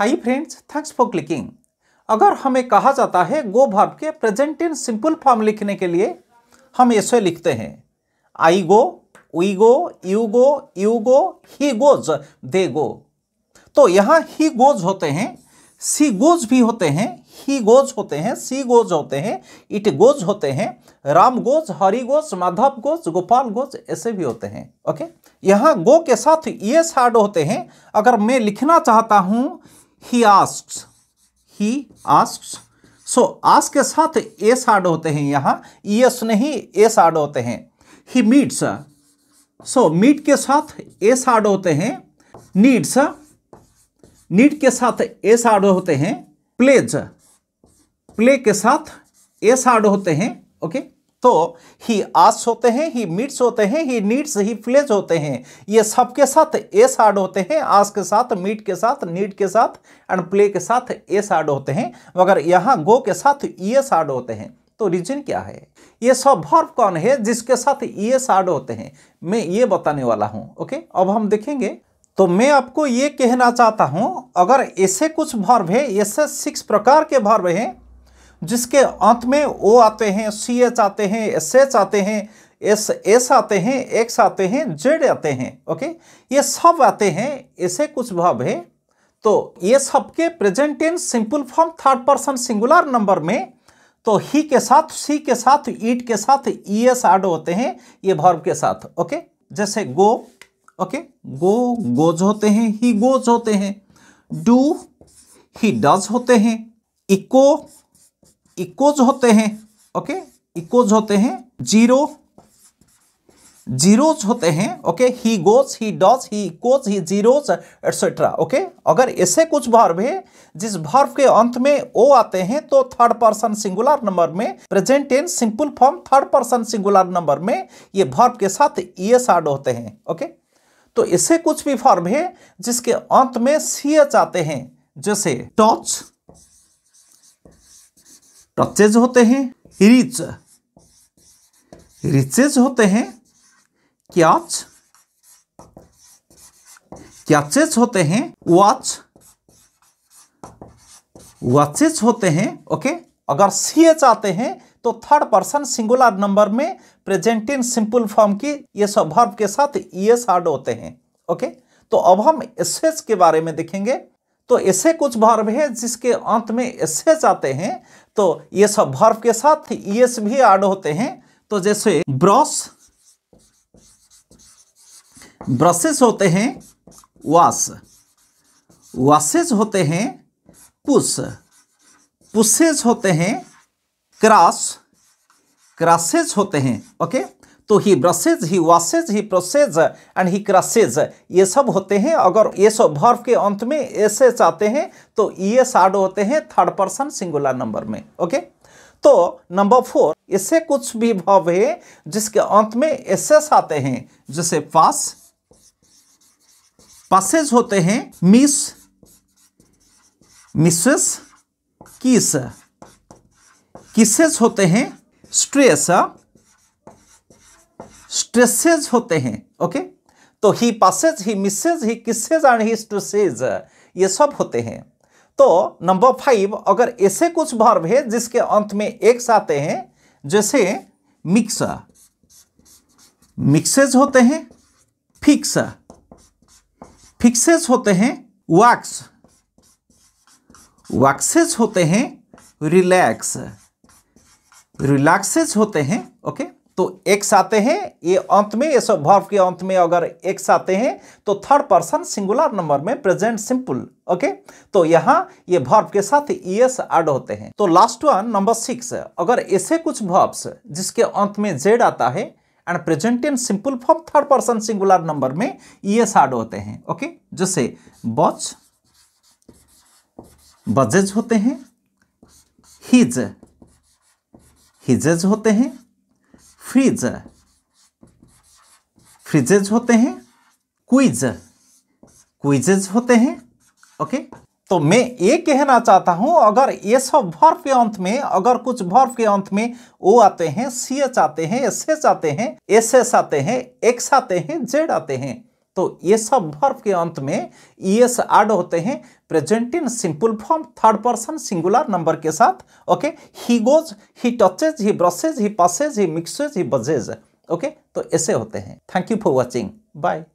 Hi friends, thanks for clicking. अगर हमें कहा जाता है गो वर्ब के प्रेजेंट टेंस सिंपल फॉर्म लिखने के लिए हम ऐसे लिखते हैं I go, we go, you go, he goes, they go. तो यहाँ ही गोज होते हैं, सी गोज भी होते हैं, ही गोज होते हैं, सी गोज होते हैं, इट गोज होते हैं, Ram goes, Hari goes, Madhav goes, Gopal goes, ऐसे भी होते हैं। ओके, यहाँ गो के साथ ये साड होते हैं। अगर मैं लिखना चाहता हूं ही आस्क्स, सो आस्क के साथ ए साड होते हैं, यहाँ यस नहीं ए साड होते हैं। ही मीट्स, सो मीट के साथ ए साड होते हैं। नीड्स, नीड के साथ ए साड होते हैं। प्लेज, प्ले के साथ ए साड होते हैं। ओके, तो ही आस्क होते हैं, ही मीट्स होते हैं, ही नीड्स, ही प्लेज होते हैं। ये सब के साथ ए साड होते हैं। आस्क के साथ, मीट के साथ, नीड के साथ एंड प्ले के साथ ए साड होते हैं, मगर यहाँ गो के साथ ये साड होते हैं। तो रीजन क्या है? ये सब वर्ब कौन है जिसके साथ ये साड होते हैं, मैं ये बताने वाला हूं। ओके, अब हम देखेंगे। तो मैं आपको ये कहना चाहता हूं, अगर ऐसे कुछ वर्ब है, ऐसे 6 प्रकार के वर्ब हैं जिसके अंत में ओ आते हैं, सी एच आते हैं, एस एच आते हैं, एस आते हैं, एक्स आते हैं, जेड आते हैं। ओके, ये सब आते हैं, ऐसे कुछ वर्ब है। तो ये सबके present tense simple form third person singular number में, तो ही के साथ, सी के साथ, ईट के साथ ईएस ऐड होते हैं ये वर्ब के साथ। ओके, जैसे गो, ओके, गो गोज होते हैं, ही गोज होते हैं। डू, ही डज होते हैं। इको, इकोज होते हैं। ओके, इकोज होते हैं। जीरो, जीरोज होते हैं। Okay, he goes, he does, he echoes, he zeros etcetera. Okay, अगर ऐसे कुछ वर्ब है जिस वर्ब के अंत में ओ आते हैं तो थर्ड पर्सन सिंगुलर नंबर में present tense simple form third person singular number में ये वर्ब के साथ ईएस ऐड होते हैं। ओके, तो ऐसे कुछ भी वर्ब है जिसके अंत में सीएच आते हैं, जैसे टच, टचेज होते हैं। रिच, रिचेज होते हैं। कैच, कैचेज होते हैं। वॉच, वॉचेज होते हैं। ओके, अगर सीएच आते हैं तो थर्ड पर्सन सिंगुलर नंबर में प्रेजेंट टेंस सिंपल फॉर्म की ये सब वर्ब के साथ ईएस ऐड होते हैं। ओके, तो अब हम एसएच के बारे में देखेंगे। तो ऐसे कुछ वर्ब है जिसके अंत में एसएच आते हैं, तो ये सब वर्ब के साथ ईएस भी ऐड होते हैं। तो जैसे ब्रश, ब्रशेस होते हैं। वॉश, वॉशेज होते हैं। पुश, पुशेज होते हैं। क्रॉस, क्रॉसेज होते हैं। ओके, तो he brushes, he washes, he presses and he crosses, ये सब होते हैं। अगर ये सब वर्ब के अंत में एसएच आते हैं तो ये ऐड होते हैं थर्ड पर्सन सिंगुलर नंबर में। ओके, तो नंबर 4, ऐसे कुछ भी वर्ब है जिसके अंत में एसएस आते हैं, जैसे पास, पासेज होते हैं। मिस, मिसेस, किस, किसेज होते हैं। स्ट्रेस, स्ट्रेसेज होते हैं। ओके, तो he passes, he misses, he kisses and he stresses, ये सब होते हैं। तो नंबर 5, अगर ऐसे कुछ वर्ब है जिसके अंत में एक्स आते हैं, जैसे मिक्स, मिक्सेज होते हैं। फिक्स, फिक्सेज होते हैं। वैक्स, वैक्सेज होते हैं। रिलैक्स, रिलैक्सेज होते हैं। ओके, तो एक्स आते हैं ये अंत में, ये सब वर्ब के अंत में अगर एक्स आते हैं तो थर्ड पर्सन सिंगुलर नंबर में प्रेजेंट सिंपल। ओके, तो यहां ये वर्ब के साथ ईएस ऐड होते हैं। तो लास्ट वन, नंबर 6, अगर ऐसे कुछ वर्ब्स जिसके अंत में जेड आता है and present tense simple form third person singular number में ईएस ऐड होते हैं। ओके, जैसे बच, बजेज होते हैं। हिज, हिजेज होते हैं। फ्रिज, फ्रिजेज होते हैं। क्विज, क्विजेज होते हैं। ओके, तो मैं ये कहना चाहता हूं, अगर ये सब वर्ब के अंत में, अगर कुछ वर्ब के अंत में ओ आते हैं, सी एच आते हैं, एस एच आते हैं, एस एस आते हैं, एक्स आते हैं, जेड आते हैं, तो ये सब वर्ब के अंत में ईएस ऐड होते हैं present in simple form third person singular number के साथ। Okay, he goes, he touches, he brushes, he passes, he mixes, he budges. Okay, तो ऐसे होते हैं। Thank you for watching, bye.